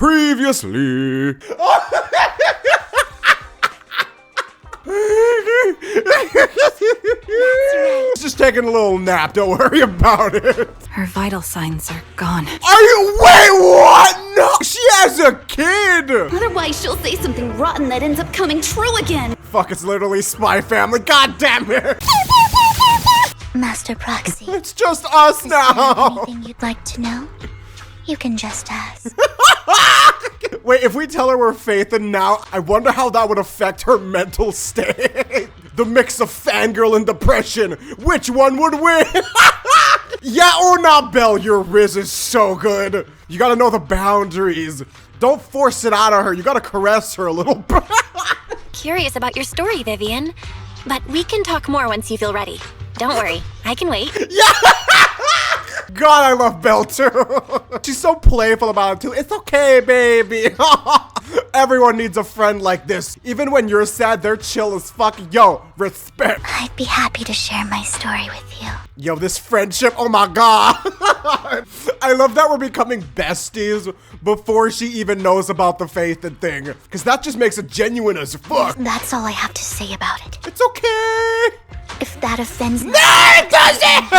Previously. Just taking a little nap, don't worry about it. Her vital signs are gone. Are you? Wait, what? No, she has a kid. Otherwise, she'll say something rotten that ends up coming true again. Fuck, it's literally Spy Family. God damn it. Master Proxy. It's just us now. Anything you'd like to know? You can just ask. Wait, if we tell her we're Faith and now, I wonder how that would affect her mental state. The mix of fangirl and depression. Which one would win? Yeah or not, Belle? Your Riz is so good. You gotta know the boundaries. Don't force it out of her. You gotta caress her a little bit. Curious about your story, Vivian. But we can talk more once you feel ready. Don't worry, I can wait. Yeah! God, I love Belle too. She's so playful about it too. It's okay, baby. Everyone needs a friend like this. Even when you're sad, they're chill as fuck. Yo, respect. I'd be happy to share my story with you. Yo, this friendship, oh my god. I love that we're becoming besties before she even knows about the Faith and thing. Because that just makes it genuine as fuck. That's all I have to say about it. It's okay. If that offends me, No, it doesn't!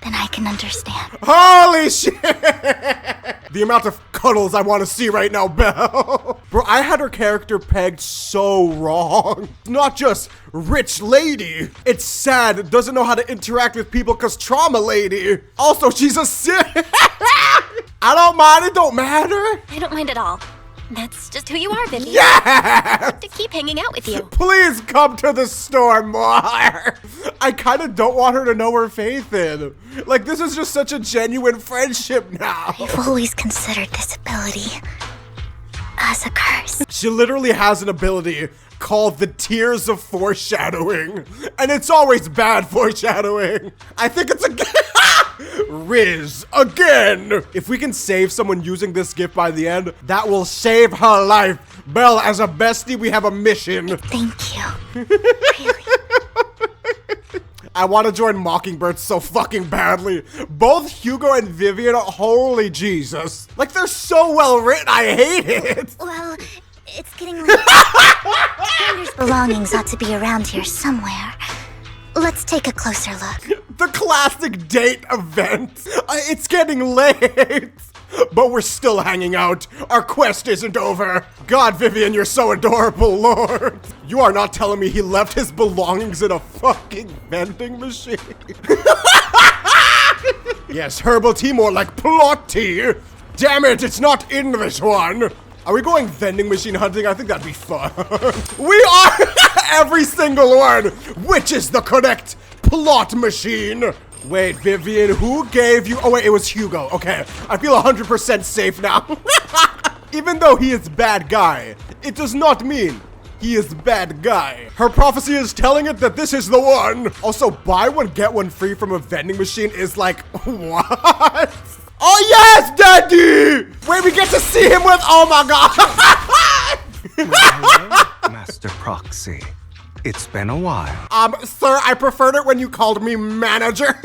then I can understand. Holy shit! The amount of cuddles I want to see right now, Belle. Bro, I had her character pegged so wrong. It's not just rich lady. It's sad, doesn't know how to interact with people because trauma lady. Also, she's a sin. I don't mind, it don't matter. I don't mind at all. That's just who you are, Vivian. Yeah! To keep hanging out with you. Please come to the store more. I kind of don't want her to know her Faith in. Like, this is just such a genuine friendship now. I've always considered this ability as a curse. She literally has an ability called the Tears of Foreshadowing. And it's always bad foreshadowing. I think it's a Riz, again! If we can save someone using this gift by the end, that will save her life. Belle, as a bestie, we have a mission. Thank you. Really. I want to join Mockingbird so fucking badly. Both Hugo and Vivian, holy Jesus. Like, they're so well written, I hate it. Well, it's getting late. Xander's belongings ought to be around here somewhere. Let's take a closer look. The classic date event. It's getting late. But we're still hanging out. Our quest isn't over. God, Vivian, you're so adorable, Lord. You are not telling me he left his belongings in a fucking vending machine. Yes, herbal tea, more like plot tea. Damn it, it's not in this one. Are we going vending machine hunting? I think that'd be fun. We are every single one. Which is the correct plot machine? Wait, Vivian, who gave you? Oh wait, it was Hugo. Okay, I feel 100% safe now. Even though he is bad guy, it does not mean he is bad guy. Her prophecy is telling it that this is the one. Also, buy one, get one free from a vending machine is like, what? Oh yes, Daddy! Wait, we get to see him with, oh my god! Master Proxy. It's been a while. Sir, I preferred it when you called me manager.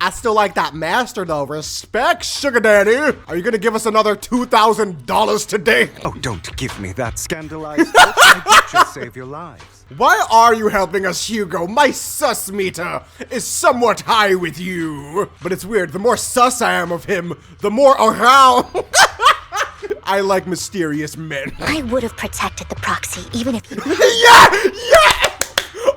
I still like that master though. Respect, sugar daddy. Are you gonna give us another $2,000 today? Oh, don't give me that scandalized look. I did just save your lives. Why are you helping us, Hugo? My sus meter is somewhat high with you. But it's weird, the more sus I am of him, the more around. I like mysterious men. I would have protected the proxy even if you... Yeah!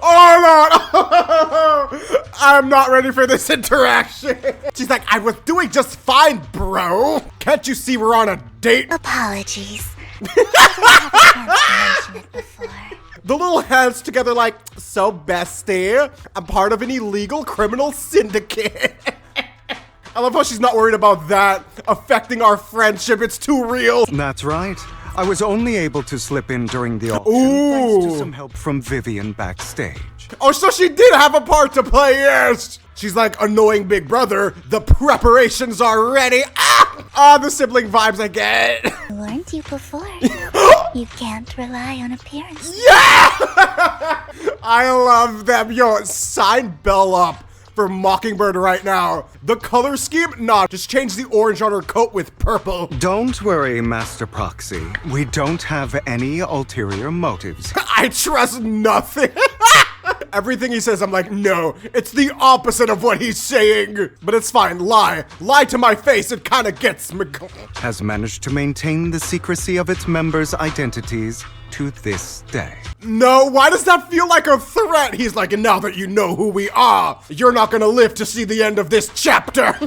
Oh no! I'm not ready for this interaction. She's like, I was doing just fine, bro. Can't you see we're on a date? Apologies. I haven't mentioned it before. The little hands together like, so bestie, I'm part of an illegal criminal syndicate. I love how she's not worried about that affecting our friendship. It's too real. That's right. I was only able to slip in during the auction thanks to some help from Vivian backstage. Oh, so she did have a part to play, yes. She's like annoying big brother. The preparations are ready. The sibling vibes I get. Weren't you before? You can't rely on appearance. Yeah! I love them. Yo, sign Belle up for Mockingbird right now. The color scheme? Nah, just change the orange on her coat with purple. Don't worry, Master Proxy. We don't have any ulterior motives. I trust nothing. Everything he says, I'm like, no, it's the opposite of what he's saying. But it's fine, lie. Lie to my face, it kinda gets me. Has managed to maintain the secrecy of its members' identities to this day. No, why does that feel like a threat? He's like, and now that you know who we are, you're not gonna live to see the end of this chapter.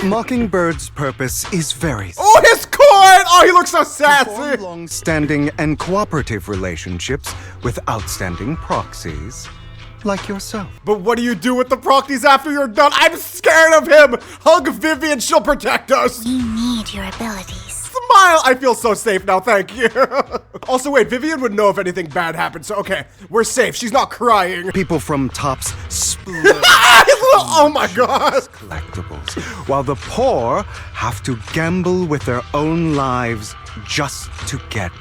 Mockingbird's purpose is very Oh, his coin! Oh, he looks so sassy. form long-standing and cooperative relationships with outstanding proxies like yourself. But what do you do with the proxies after you're done? I'm scared of him! Hug Vivian, she'll protect us! We need your abilities. Smile! I feel so safe now, thank you. Also, wait, Vivian would know if anything bad happened, so okay, we're safe. She's not crying. People from Top's splurge Oh my god! collectibles, while the poor have to gamble with their own lives just to get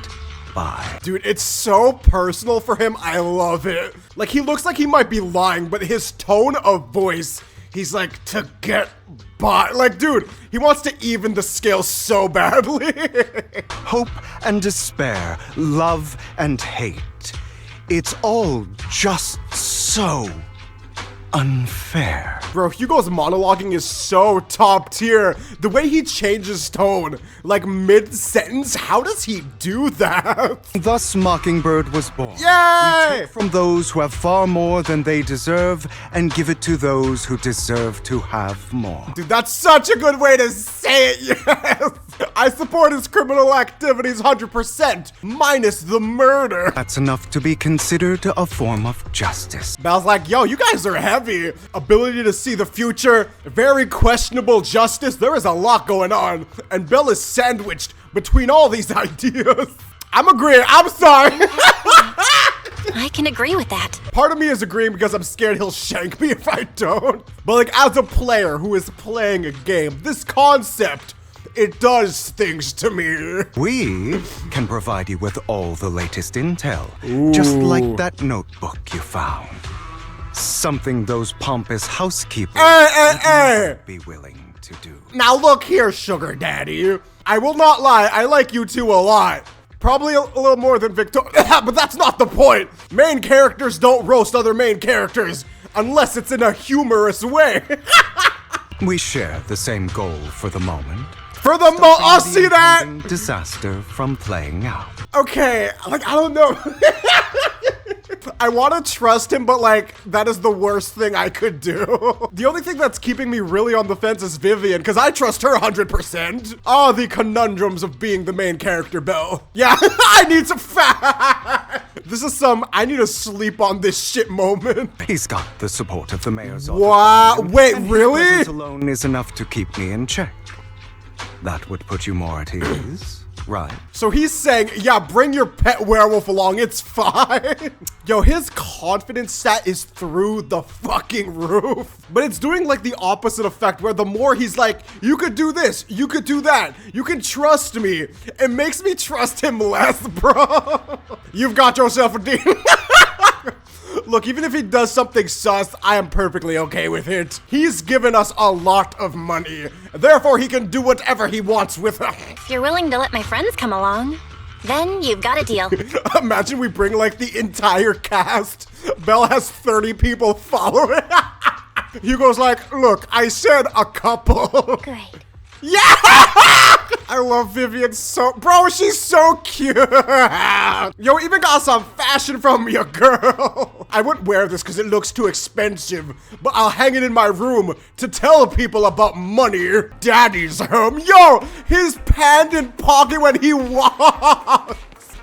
by. Dude, it's so personal for him. I love it. Like, he looks like he might be lying, but his tone of voice, he's like, to get by. Like, dude, he wants to even the scale so badly. Hope and despair, love and hate. It's all just so unfair. Bro, Hugo's monologuing is so top tier. The way he changes tone, like mid-sentence, how does he do that? Thus Mockingbird was born. Yay! We take from those who have far more than they deserve and give it to those who deserve to have more. Dude, that's such a good way to say it, yes! I support his criminal activities 100%, minus the murder. That's enough to be considered a form of justice. Belle's like, yo, you guys are heavy. Ability to see the future, very questionable justice. There is a lot going on. And Belle is sandwiched between all these ideas. I'm agreeing. I'm sorry. I can agree with that. Part of me is agreeing because I'm scared he'll shank me if I don't. But like, as a player who is playing a game, this concept, it does things to me. We can provide you with all the latest intel, just like that notebook you found. Something those pompous housekeepers would be willing to do. Now look here, sugar daddy. I will not lie, I like you two a lot. Probably a little more than Victoria, but that's not the point. Main characters don't roast other main characters, unless it's in a humorous way. We share the same goal for the moment. For the I'll see that! Disaster from playing out. Okay, like, I don't know. I want to trust him, but like, that is the worst thing I could do. The only thing that's keeping me really on the fence is Vivian, because I trust her 100%. Ah, the conundrums of being the main character, Belle. Yeah, I need some This is some, I need to sleep on this shit moment. He's got the support of the mayor's office. Wow, wait, and really? His presence alone is enough to keep me in check. That would put you more at ease, right? So he's saying, yeah, bring your pet werewolf along, it's fine. Yo, his confidence stat is through the fucking roof. But it's doing like the opposite effect where the more he's like, you could do this, you could do that, you can trust me. It makes me trust him less, bro. You've got yourself a deal. Look, even if he does something sus, I am perfectly okay with it. He's given us a lot of money. Therefore, he can do whatever he wants with it. If you're willing to let my friends come along, then you've got a deal. Imagine we bring like the entire cast. Belle has 30 people following. Hugo's like, look, I said a couple. Great. Yeah! I love Vivian so, bro, she's so cute. Yo, even got some fashion from your girl. I wouldn't wear this because it looks too expensive, but I'll hang it in my room to tell people about money. Daddy's home. Yo, his hand in pocket when he walks.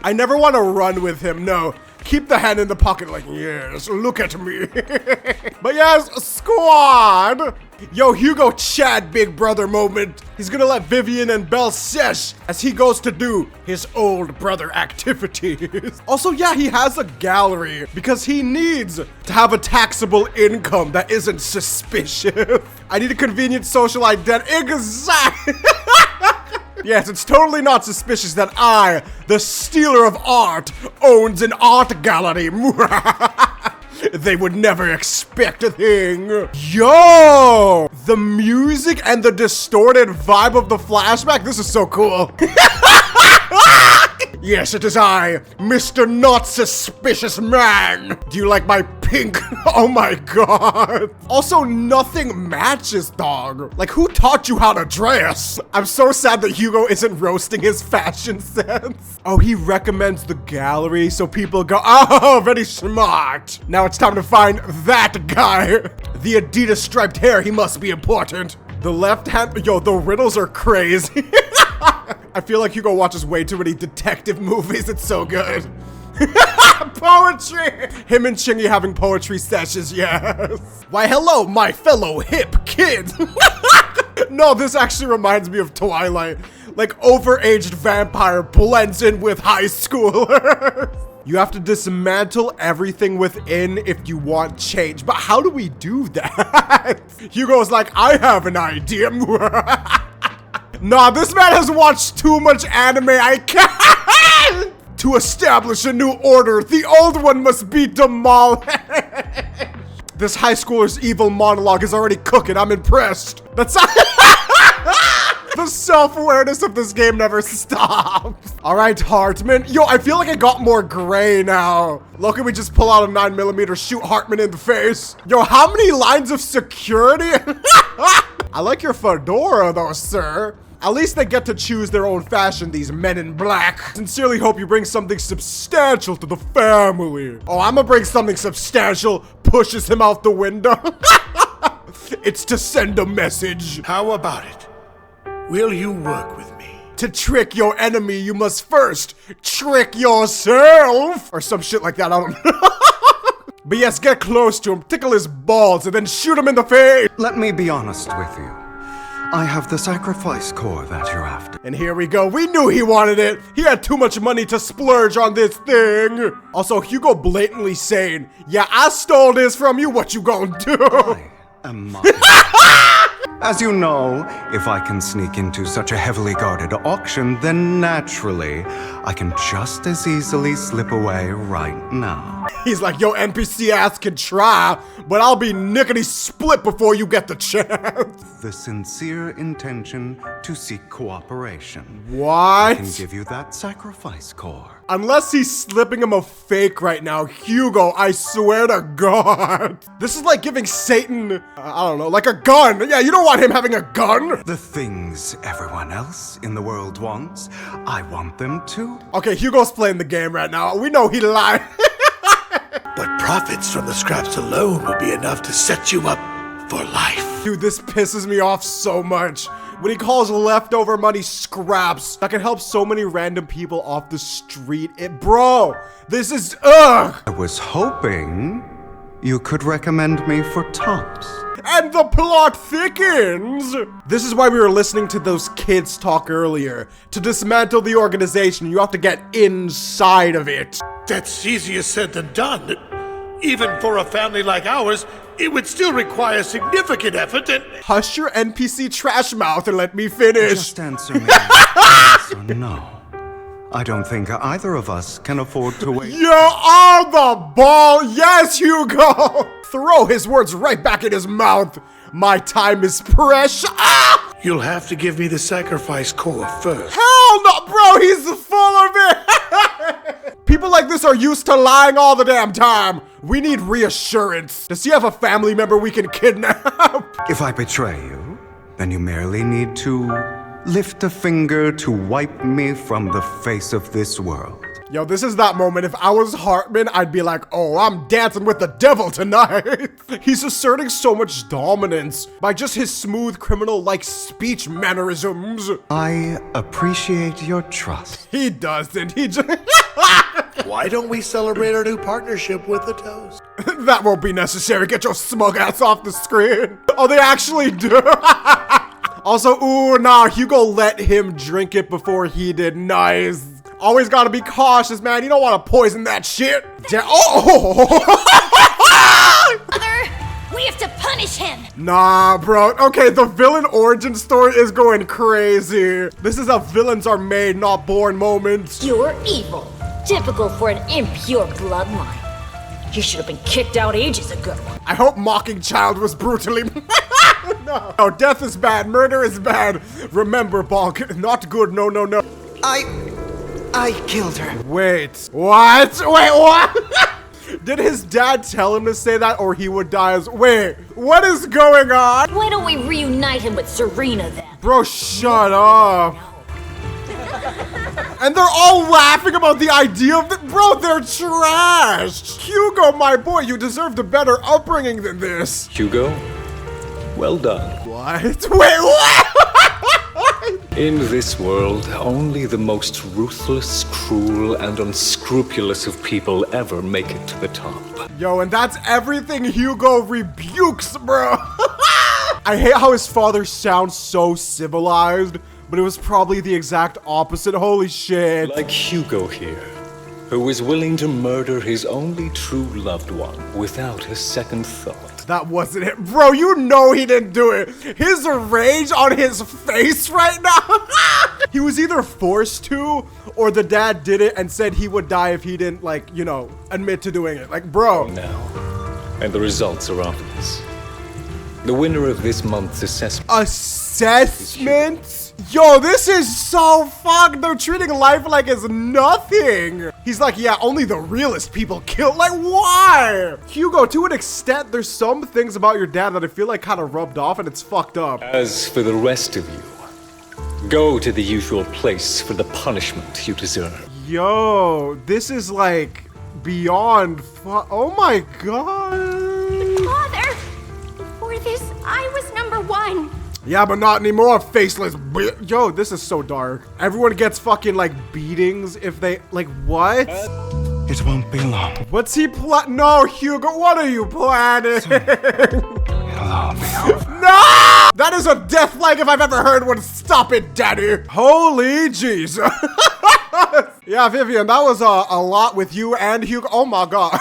I never want to run with him, no. Keep the hand in the pocket like, yes, look at me. But yes, squad. Yo, Hugo Chad big brother moment. He's gonna let Vivian and Belle sesh as he goes to do his old brother activities. Also, yeah, he has a gallery because he needs to have a taxable income that isn't suspicious. I need a convenient social identity. Exactly. Yes, it's totally not suspicious that I, the stealer of art, owns an art gallery. They would never expect a thing. Yo! The music and the distorted vibe of the flashback, this is so cool. Yes, it is I, Mr. Not Suspicious Man. Do you like my pink? Oh my god. Also, nothing matches, dog. Like, who taught you how to dress? I'm so sad that Hugo isn't roasting his fashion sense. Oh, he recommends the gallery so people go, oh, very smart. Now it's time to find that guy. The Adidas striped hair, he must be important. The left hand, yo, the riddles are crazy. I feel like Hugo watches way too many detective movies. It's so good. Poetry! Him and Chingy having poetry sessions, yes. Why, hello, my fellow hip kids. No, this actually reminds me of Twilight. Like, overaged vampire blends in with high schoolers. You have to dismantle everything within if you want change. But how do we do that? Hugo's like, I have an idea. Nah, this man has watched too much anime. I can't! To establish a new order, the old one must be demolished. This high schooler's evil monologue is already cooking. I'm impressed. That's the self-awareness of this game never stops. All right, Hartman. Yo, I feel like it got more gray now. Look, can we just pull out a 9mm, shoot Hartman in the face? Yo, how many lines of security? I like your fedora though, sir. At least they get to choose their own fashion, these men in black. Sincerely hope you bring something substantial to the family. Oh, I'm gonna bring something substantial. Pushes him out the window. It's to send a message. How about it? Will you work with me? To trick your enemy, you must first trick yourself. Or some shit like that, I don't know. But yes, get close to him, tickle his balls, and then shoot him in the face. Let me be honest with you. I have the sacrifice core that you're after. And here we go. We knew he wanted it. He had too much money to splurge on this thing. Also, Hugo blatantly saying, yeah, I stole this from you. What you gonna do? I am Mockingbird. As you know, if I can sneak into such a heavily guarded auction, then naturally, I can just as easily slip away right now. He's like, yo, NPC ass can try, but I'll be nickety split before you get the chance. The sincere intention to seek cooperation. What? I can give you that sacrifice core. Unless he's slipping him a fake right now, Hugo, I swear to God. This is like giving Satan, I don't know, like a gun. Yeah, you don't want him having a gun. The things everyone else in the world wants, I want them too. Okay, Hugo's playing the game right now. We know he lied. But profits from the scraps alone would be enough to set you up for life. Dude, this pisses me off so much. When he calls leftover money scraps, that can help so many random people off the street. Bro, this is, ugh. I was hoping you could recommend me for tops. And the plot thickens. This is why we were listening to those kids talk earlier. To dismantle the organization, you have to get inside of it. That's easier said than done. Even for a family like ours, it would still require significant effort and— Hush your NPC trash mouth and let me finish. Just answer me yes or no. I don't think either of us can afford to wait. You're on the ball. Yes, Hugo. Throw his words right back in his mouth. My time is precious. Ah! You'll have to give me the sacrifice core first. Hell no, bro. He's full of it. People like this are used to lying all the damn time. We need reassurance. Does he have a family member we can kidnap? If I betray you, then you merely need to lift a finger to wipe me from the face of this world. Yo, this is that moment. If I was Hartman, I'd be like, oh, I'm dancing with the devil tonight. He's asserting so much dominance by just his smooth criminal-like speech mannerisms. I appreciate your trust. He doesn't. He just... Why don't we celebrate our new partnership with a toast? That won't be necessary. Get your smug ass off the screen. Oh, they actually do. Also, ooh, nah, Hugo let him drink it before he did. Nice. Always gotta be cautious, man. You don't want to poison that shit. Oh! Mother, we have to punish him. Nah, bro. Okay, the villain origin story is going crazy. This is how villains are made, not born moments. You're evil. Typical for an impure bloodline. You should have been kicked out ages ago. I hope Mocking Child was brutally. No. Oh, death is bad. Murder is bad. Remember, Bonk. Not good. No, no, no. I killed her. Wait. What? Wait, what? Did his dad tell him to say that or he would die as. Wait, what is going on? Why don't we reunite him with Serena then? Bro, shut up. And they're all laughing about the idea of it. Bro, they're trashed. Hugo, my boy, you deserved a better upbringing than this. Hugo, well done. What? Wait, what? In this world, only the most ruthless, cruel, and unscrupulous of people ever make it to the top. Yo, and that's everything Hugo rebukes, bro. I hate how his father sounds so civilized, but it was probably the exact opposite. Holy shit. Like Hugo here, who is willing to murder his only true loved one without a second thought. That wasn't it. Bro, you know he didn't do it. His rage on his face right now. He was either forced to, or the dad did it and said he would die if he didn't, like, you know, admit to doing it. Like, bro. Now, and the results are obvious. The winner of this month's assessment. Assessment? Yo, this is so fucked. They're treating life like it's nothing. He's like, yeah, only the realest people kill. Like, why? Hugo, to an extent, there's some things about your dad that I feel like kind of rubbed off and it's fucked up. As for the rest of you, go to the usual place for the punishment you deserve. Yo, this is like beyond oh my god. Father! Before this, I was #1. Yeah, but not anymore, faceless bitch. Yo, this is so dark. Everyone gets fucking like beatings if they like what? It won't be long. What's he No, Hugo, what are you planning? It'll all be over. No! That is a death flag if I've ever heard one. Stop it, daddy. Holy Jesus. Yeah, Vivian, that was a lot with you and Hugo. Oh my god.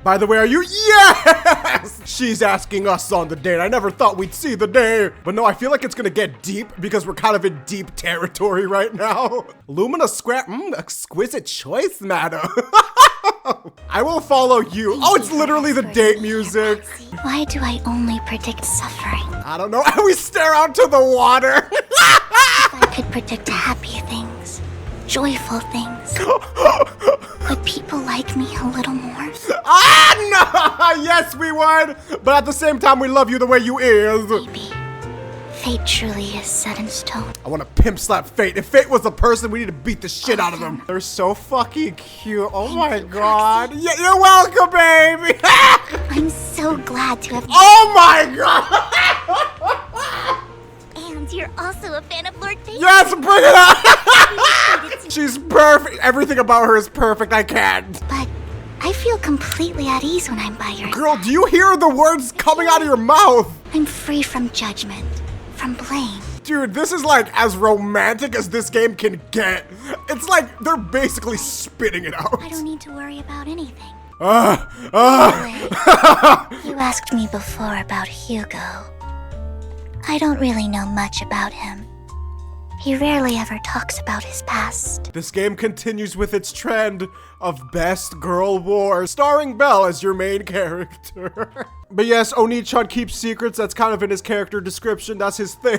By the way, are you? Yes! She's asking us on the date. I never thought we'd see the day. But no, I feel like it's gonna get deep because we're kind of in deep territory right now. Lumina Square, exquisite choice, madam. I will follow you. Oh, it's literally the date music. Why do I only predict suffering? I don't know. We stare out to the water. If I could predict happy things, joyful things, would people like me a little more? Ah, no! Yes, we would. But at the same time, we love you the way you is. Maybe. Fate truly is set in stone. I want to pimp slap Fate. If Fate was a person, we need to beat the shit out of them. They're so fucking cute. Oh my god. Yeah, you're welcome, baby. I'm so glad to have. Oh my god. And you're also a fan of Lord Vader. Yes, bring it up. She's perfect. Everything about her is perfect. I can't. But I feel completely at ease when I'm by your Girl, side. do you hear the words coming out of your mouth? I'm free from judgment, from blame. Dude, this is like as romantic as this game can get. It's like they're basically spitting it out. I don't need to worry about anything. You asked me before about Hugo. I don't really know much about him. He rarely ever talks about his past. This game continues with its trend of best girl war, starring Belle as your main character. But yes, Oni-chan keeps secrets. That's kind of in his character description. That's his thing.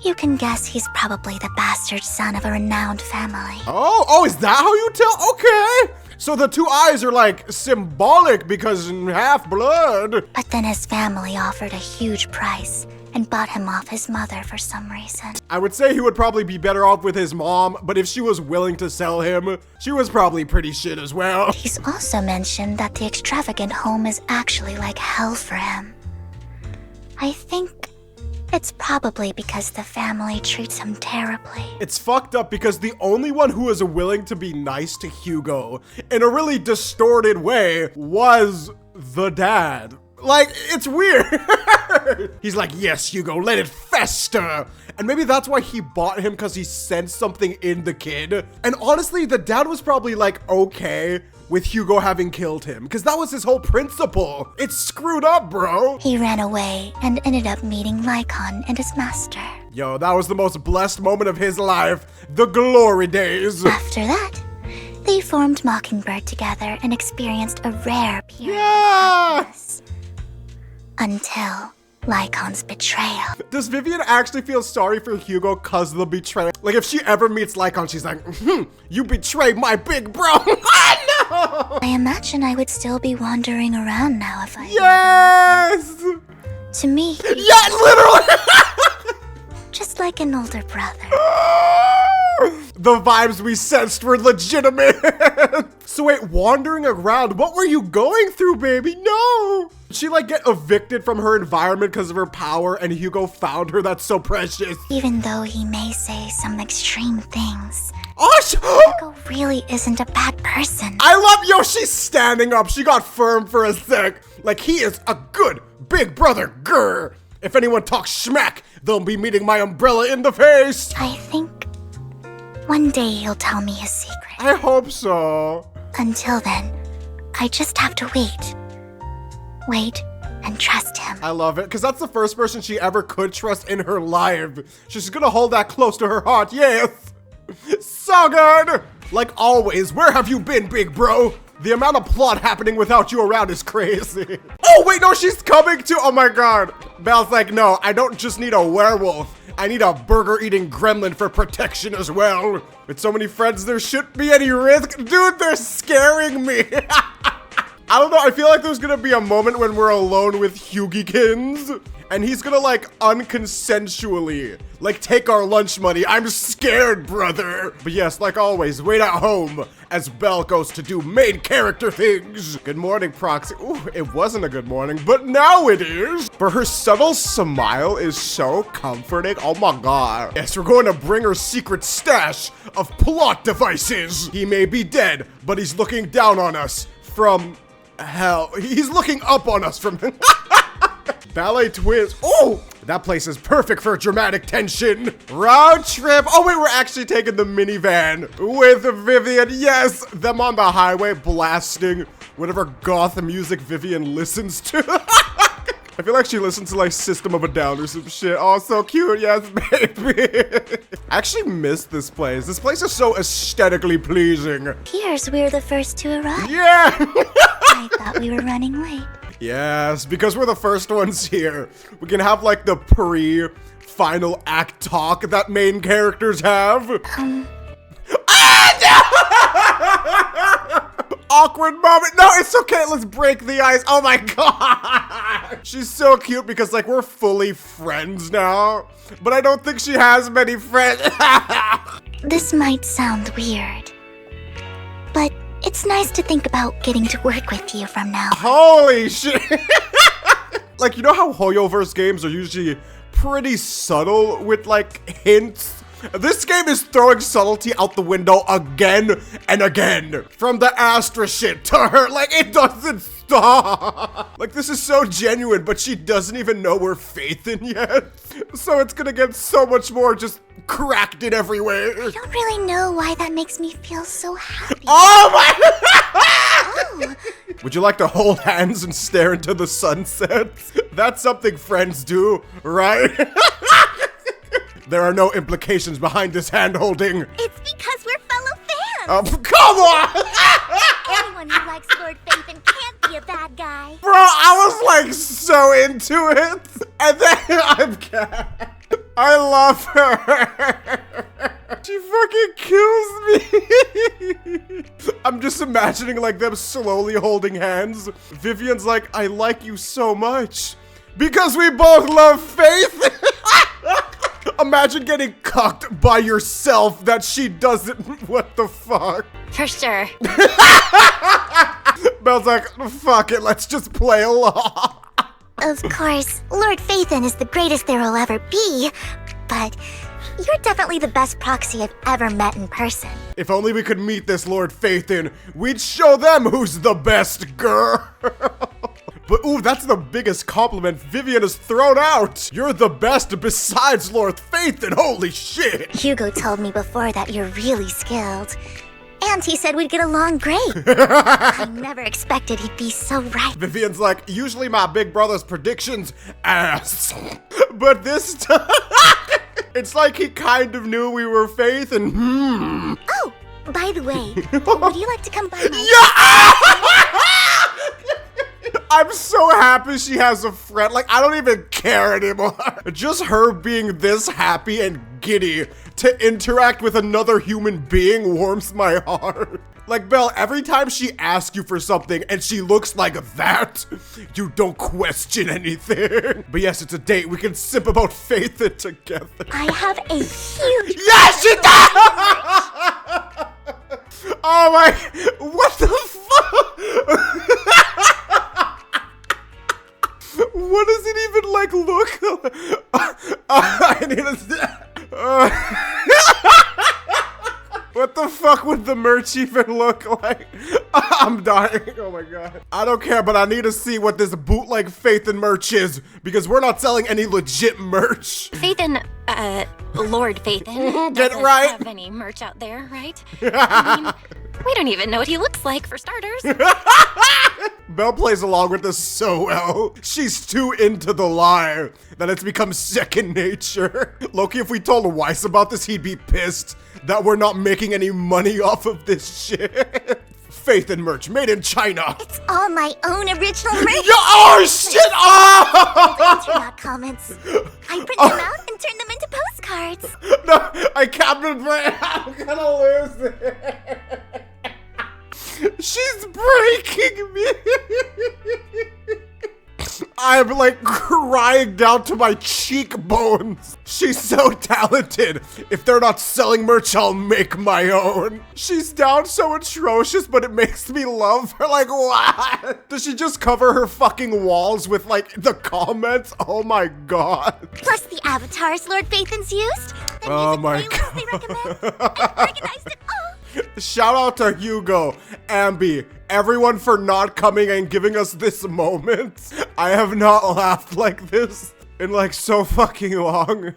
You can guess he's probably the bastard son of a renowned family. Oh, is that how you tell? Okay. So the two eyes are like symbolic because half blood. But then his family offered a huge price and bought him off his mother for some reason. I would say he would probably be better off with his mom, but if she was willing to sell him, she was probably pretty shit as well. He's also mentioned that the extravagant home is actually like hell for him. I think it's probably because the family treats him terribly. It's fucked up because the only one who was willing to be nice to Hugo in a really distorted way was the dad. Like, it's weird. He's like, yes, Hugo, let it fester. And maybe that's why he bought him, because he sensed something in the kid. And honestly, the dad was probably like, okay with Hugo having killed him, because that was his whole principle. It's screwed up, bro. He ran away and ended up meeting Lycon and his master. Yo, that was the most blessed moment of his life. The glory days. After that, They formed Mockingbird together and experienced a rare period of Yes! happiness. Until Lycon's betrayal. Does Vivian actually feel sorry for Hugo cause of the betrayal? Like if she ever meets Lycon, she's like, you betrayed my big bro. I know! I imagine I would still be wandering around now if I Yes! To me, Yeah, literally! just like an older brother. The vibes we sensed were legitimate. So wait, wandering around, what were you going through, baby? No! Did she like get evicted from her environment because of her power and Hugo found her? That's so precious. Even though he may say some extreme things, Oh, Hugo really isn't a bad person. I love, yo, she's standing up. She got firm for a sec. Like he is a good big brother, grr. If anyone talks schmack, they'll be meeting my umbrella in the face. I think one day he'll tell me his secret. I hope so. Until then, I just have to wait. Wait and trust him. I love it, because that's the first person she ever could trust in her life. She's gonna hold that close to her heart, yes. So good. Like always, where have you been, big bro? The amount of plot happening without you around is crazy. Oh, wait, no, she's coming too. Oh my God. Belle's like, no, I don't just need a werewolf. I need a burger-eating gremlin for protection as well. With so many friends, there shouldn't be any risk. Dude, they're scaring me. I don't know, I feel like there's gonna be a moment when we're alone with Hugikins, and he's gonna like unconsensually, like take our lunch money. I'm scared, brother. But yes, like always, wait at home as Belle goes to do main character things. Good morning, Proxy. Ooh, it wasn't a good morning, but now it is. For her subtle smile is so comforting. Oh my God. Yes, we're going to bring her secret stash of plot devices. He may be dead, but he's looking down on us from hell. He's looking up on us from Ballet Twins. Oh, that place is perfect for dramatic tension. Road trip. Oh wait, we're actually taking the minivan with Vivian. Yes, them on the highway blasting whatever goth music Vivian listens to. I feel like she listens to like System of a Down or some shit. Oh, so cute. Yes, baby. I actually miss this place. This place is so aesthetically pleasing. Appears we're the first to arrive. Yeah. I thought we were running late. Yes, because we're the first ones here. We can have like the pre-final act talk that main characters have. Awkward moment. No, it's okay. Let's break the ice. Oh my God. She's so cute because like we're fully friends now. But I don't think she has many friends. This might sound weird, but it's nice to think about getting to work with you from now on. Holy shit. Like, you know how Hoyoverse games are usually pretty subtle with like hints? This game is throwing subtlety out the window again and again. From the Astra shit to her, like it doesn't stop. Like this is so genuine, but she doesn't even know we're Faithin yet. So it's gonna get so much more just cracked in every way. I don't really know why that makes me feel so happy. Oh my! Oh. Would you like to hold hands and stare into the sunset? That's something friends do, right? There are no implications behind this hand-holding. It's because we're fellow fans. Come on! Anyone who likes Lord Faithin can't be a bad guy. Bro, I was like so into it. And then I'm I love her. She fucking kills me. I'm just imagining like them slowly holding hands. Vivian's like, I like you so much. Because we both love Faith. Imagine getting cucked by yourself that she doesn't. What the fuck? For sure. Belle's like, fuck it, let's just play along. Of course, Lord Faithin is the greatest there will ever be, but you're definitely the best proxy I've ever met in person. If only we could meet this Lord Faithin, we'd show them who's the best girl. But ooh, that's the biggest compliment Vivian has thrown out. You're the best besides Lord Faithin, holy shit. Hugo told me before that you're really skilled. And he said we'd get along great. I never expected he'd be so right. Vivian's like, usually my big brother's predictions, ass. But this time, it's like he kind of knew we were Faith and Oh, but By the way, would you like to come by my... I'm so happy she has a friend. Like, I don't even care anymore. Just her being this happy and giddy to interact with another human being warms my heart. Like, Belle, every time she asks you for something and she looks like that, you don't question anything. But yes, it's a date. We can sip about Faith it together. I have a huge... Yes, she does! Oh my... What the fuck? What does it even, like, look? I need a... What the fuck would the merch even look like? I'm dying. Oh my god. I don't care, but I need to see what this bootleg Faith and merch is, because we're not selling any legit merch. Phaethan, Lord Phaethan Get doesn't right. have any merch out there, right? I mean, we don't even know what he looks like, for starters. Belle plays along with this so well. She's too into the lie that it's become second nature. Loki, if we told Weiss about this, he'd be pissed that we're not making any money off of this shit. Faith and merch made in China. It's all my own original merch. Oh shit! Oh! Internet comments. I print them out and turn them into postcards. No, I can't. I'm gonna lose it. She's breaking me. I'm like crying down to my cheekbones. She's so talented. If they're not selling merch, I'll make my own. She's down so atrocious, but it makes me love her. Like, what? Does she just cover her fucking walls with like the comments? Oh my god. Plus the avatars Lord Phaethan's used. The Oh music my playlists they recommend. I recognized it all. Shout out to Hugo, Ambi, everyone for not coming and giving us this moment. I have not laughed like this in like so fucking long.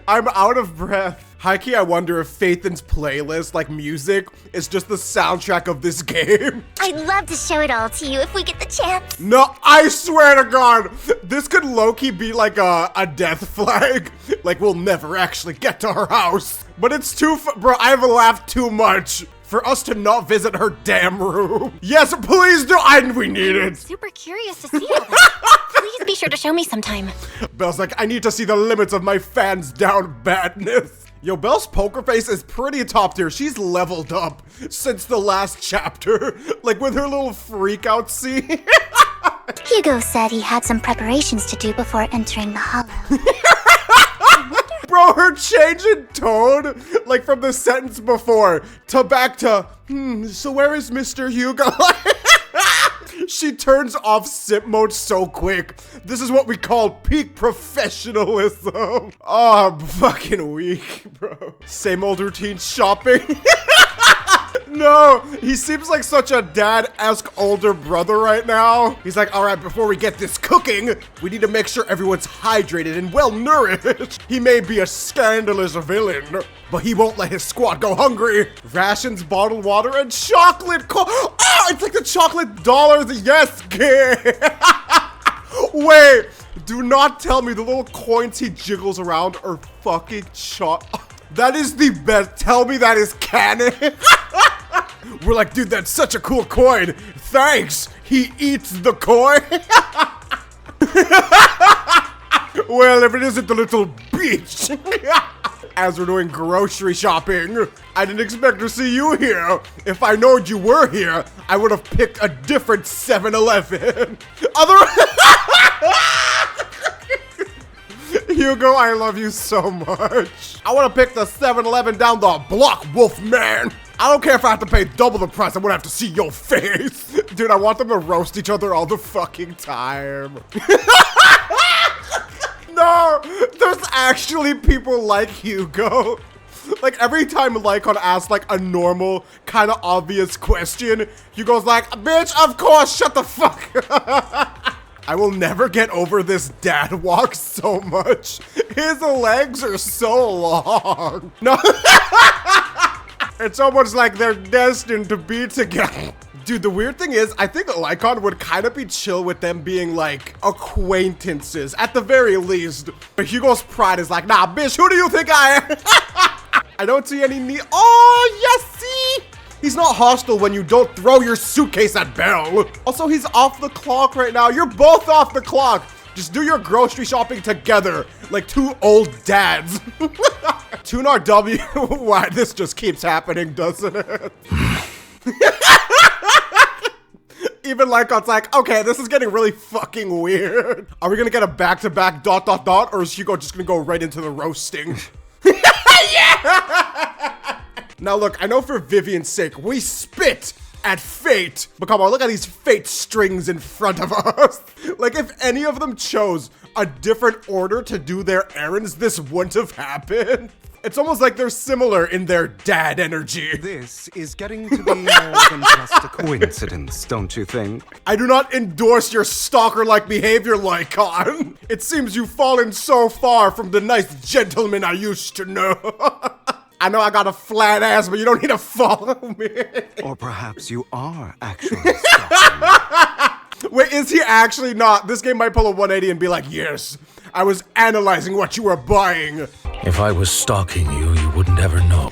I'm out of breath. Hikey, I wonder if Phaethan's playlist, like music, is just the soundtrack of this game. I'd love to show it all to you if we get the chance. No, I swear to God, this could low-key be like a death flag. Like, we'll never actually get to her house. But it's too, bro, I've laughed too much for us to not visit her damn room. Yes, please do, we need I'm it. super curious to see all that. Please be sure to show me sometime. Belle's like, I need to see the limits of my fans down badness. Yo, Belle's poker face is pretty top tier. She's leveled up since the last chapter. Like with her little freak out scene. Hugo said he had some preparations to do before entering the hollow. Bro, her change in tone, like from the sentence before to back to, so where is Mr. Hugo? She turns off sip mode so quick. This is what we call peak professionalism. Oh, I'm fucking weak, bro. Same old routine shopping. No, he seems like such a dad-esque older brother right now. He's like, all right, before we get this cooking, we need to make sure everyone's hydrated and well-nourished. He may be a scandalous villain, but he won't let his squad go hungry. Rations, bottled water, and chocolate. Oh, it's like the chocolate dollars. Yes, kid. Wait, do not tell me the little coins he jiggles around are fucking That is the best. Tell me that is canon. We're like, dude, that's such a cool coin. Thanks. He eats the coin. Well, if it isn't the little bitch. As we're doing grocery shopping, I didn't expect to see you here. If I knowed you were here, I would have picked a different 7-Eleven. Hugo, I love you so much. I want to pick the 7-Eleven down the block, Wolfman. I don't care if I have to pay double the price. I want to have to see your face. Dude, I want them to roast each other all the fucking time. No, there's actually people like Hugo. Like every time Lycon asks like a normal, kind of obvious question, Hugo's like, bitch, of course, shut the fuck up. I will never get over this dad walk so much. His legs are so long. No. It's almost like they're destined to be together. Dude, the weird thing is, I think Lycon would kind of be chill with them being like acquaintances at the very least. But Hugo's pride is like, nah, bitch, who do you think I am? I don't see any need. Oh, yes, see? He's not hostile when you don't throw your suitcase at Belle. Also, he's off the clock right now. You're both off the clock. Just do your grocery shopping together, like two old dads. Tune RW. Why, this just keeps happening, doesn't it? Even Lycon's like, okay, this is getting really fucking weird. Are we gonna get a back-to-back ... or is Hugo just gonna go right into the roasting? Yeah! Now look, I know for Vivian's sake, we spit at fate. But come on, look at these fate strings in front of us. Like, if any of them chose a different order to do their errands, this wouldn't have happened. It's almost like they're similar in their dad energy. This is getting to be more than just a coincidence, don't you think? I do not endorse your stalker-like behavior, Lycon. It seems you've fallen so far from the nice gentleman I used to know. I know I got a flat ass, but you don't need to follow me. Or perhaps you are actually stalking. Wait, is he actually not? This game might pull a 180 and be like, yes, I was analyzing what you were buying. If I was stalking you, you wouldn't ever know.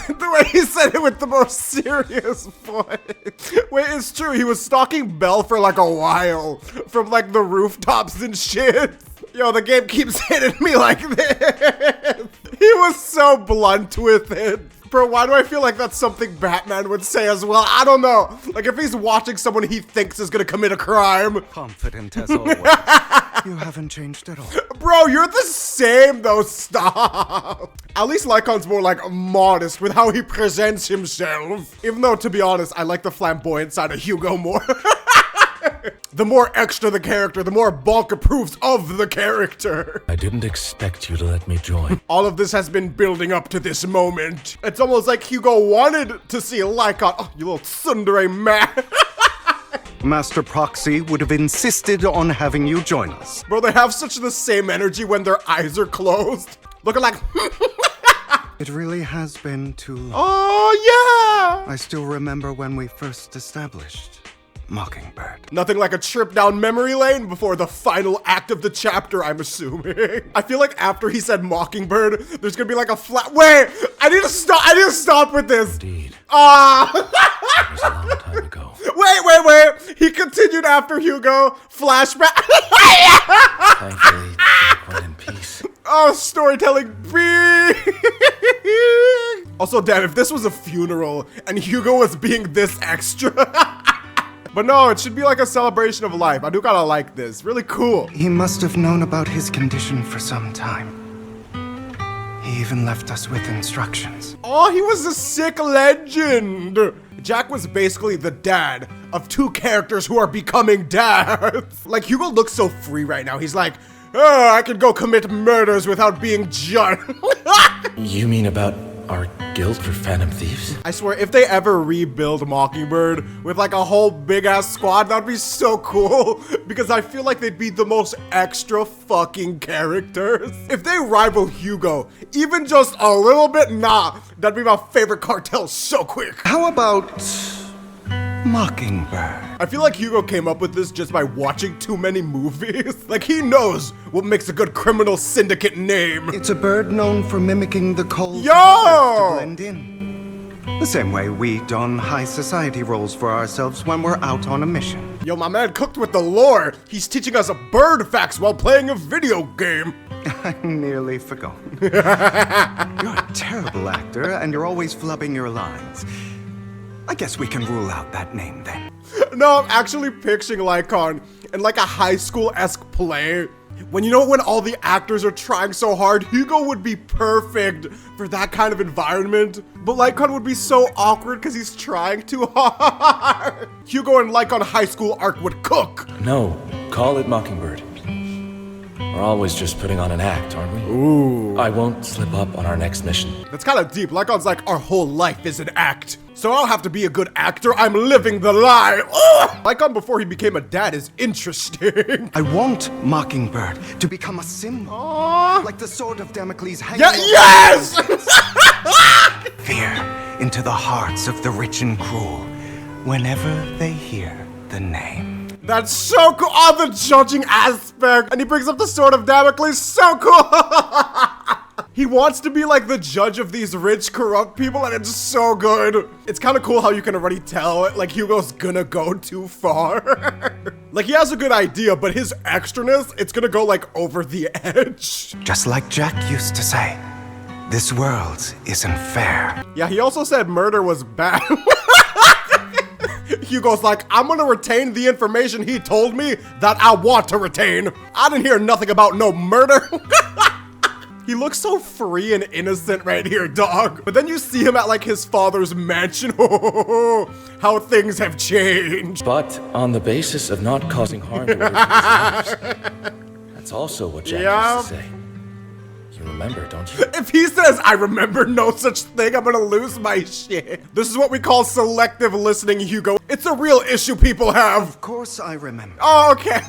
The way he said it with the most serious voice. Wait, it's true. He was stalking Belle for like a while. From like the rooftops and shit. Yo, the game keeps hitting me like this. He was so blunt with it. Bro, why do I feel like that's something Batman would say as well? I don't know. Like if he's watching someone he thinks is gonna commit a crime. Confident as always. You haven't changed at all. Bro, you're the same though, stop. At least Lycon's more like modest with how he presents himself. Even though, to be honest, I like the flamboyant side of Hugo more. The more extra the character, the more Bulk approves of the character. I didn't expect you to let me join. All of this has been building up to this moment. It's almost like Hugo wanted to see Lycon. Oh, you little tsundere man. Master Proxy would have insisted on having you join us. Bro, they have such the same energy when their eyes are closed. Looking like... It really has been too long. Oh, yeah! I still remember when we first established Mockingbird. Nothing like a trip down memory lane before the final act of the chapter, I'm assuming. I feel like after he said Mockingbird, there's gonna be like a flat... Wait! I need to stop with this! Indeed. Ah! It was a long time ago. Wait! He continued after Hugo. Flashback. Thankfully, quite in peace. Oh, storytelling B. Also, damn, if this was a funeral and Hugo was being this extra. But no, it should be like a celebration of life. I do gotta like this. Really cool. He must have known about his condition for some time. He even left us with instructions. Oh, he was a sick legend. Jack was basically the dad of two characters who are becoming dads. Like, Hugo looks so free right now. He's like, oh, I could go commit murders without being judged. You mean about our guild for Phantom Thieves? I swear, if they ever rebuild Mockingbird with like a whole big ass squad, that'd be so cool. Because I feel like they'd be the most extra fucking characters. If they rival Hugo, even just a little bit, nah, that'd be my favorite cartel so quick. How about Mockingbird? I feel like Hugo came up with this just by watching too many movies. Like, he knows what makes a good criminal syndicate name. It's a bird known for mimicking the calls Yo! of others to blend in. The same way we don high society roles for ourselves when we're out on a mission. Yo, my man cooked with the lore. He's teaching us bird facts while playing a video game. I nearly forgot. You're a terrible actor, and you're always flubbing your lines. I guess we can rule out that name then. No, I'm actually picturing Lycon in like a high school-esque play. When all the actors are trying so hard, Hugo would be perfect for that kind of environment. But Lycon would be so awkward because he's trying too hard. Hugo and Lycon high school arc would cook. No, call it Mockingbird. We're always just putting on an act, aren't we? Ooh. I won't slip up on our next mission. That's kind of deep. Lycon's like, our whole life is an act. So I don't have to be a good actor, I'm living the lie. Ugh! Lycon before he became a dad is interesting. I want Mockingbird to become a symbol. Aww. Like the sword of Damocles hanging Yeah, yes! Fear into the hearts of the rich and cruel whenever they hear the name. That's so cool. Oh, the judging aspect. And he brings up the Sword of Damocles. So cool. He wants to be like the judge of these rich, corrupt people, and it's so good. It's kind of cool how you can already tell, like, Hugo's gonna go too far. Like, he has a good idea, but his extraness, it's gonna go, like, over the edge. Just like Jack used to say, this world isn't fair. Yeah, he also said murder was bad. Hugo's like, I'm gonna retain the information he told me that I want to retain. I didn't hear nothing about no murder. He looks so free and innocent right here, dog. But then you see him at like his father's mansion. How things have changed. But on the basis of not causing harm to others. That's also what Jack used to say. You remember, don't you? If he says, I remember no such thing, I'm gonna lose my shit. This is what we call selective listening, Hugo. It's a real issue people have. Of course I remember. Oh, okay.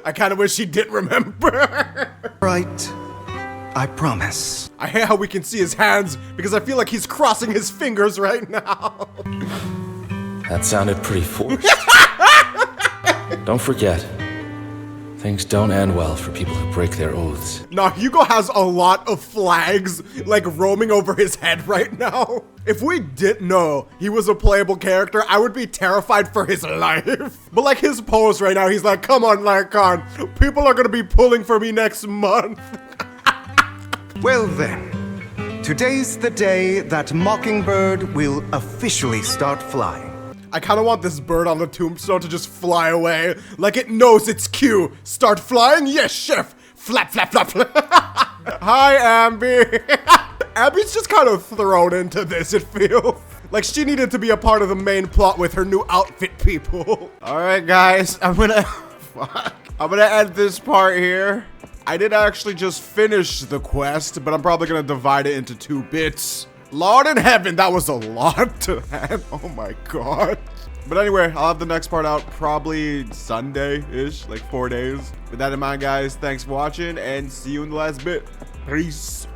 I kind of wish he didn't remember. Right. I promise. I hate how we can see his hands because I feel like he's crossing his fingers right now. That sounded pretty forced. Don't forget, things don't end well for people who break their oaths. Nah, Hugo has a lot of flags like roaming over his head right now. If we didn't know he was a playable character, I would be terrified for his life. But like his pose right now, he's like, come on, Lycon. People are gonna be pulling for me next month. Well then, today's the day that Mockingbird will officially start flying. I kind of want this bird on the tombstone to just fly away. Like it knows its cue. Start flying? Yes, chef. Flap, flap, flap, flap. Hi, Abby. Abby's just kind of thrown into this, it feels. Like she needed to be a part of the main plot with her new outfit people. All right, guys, I'm gonna end this part here. I did actually just finish the quest, but I'm probably gonna divide it into 2 bits. Lord in heaven, that was a lot to handle. Oh my god. But anyway, I'll have the next part out probably Sunday-ish, like 4 days. With that in mind, guys, thanks for watching, and see you in the last bit. Peace.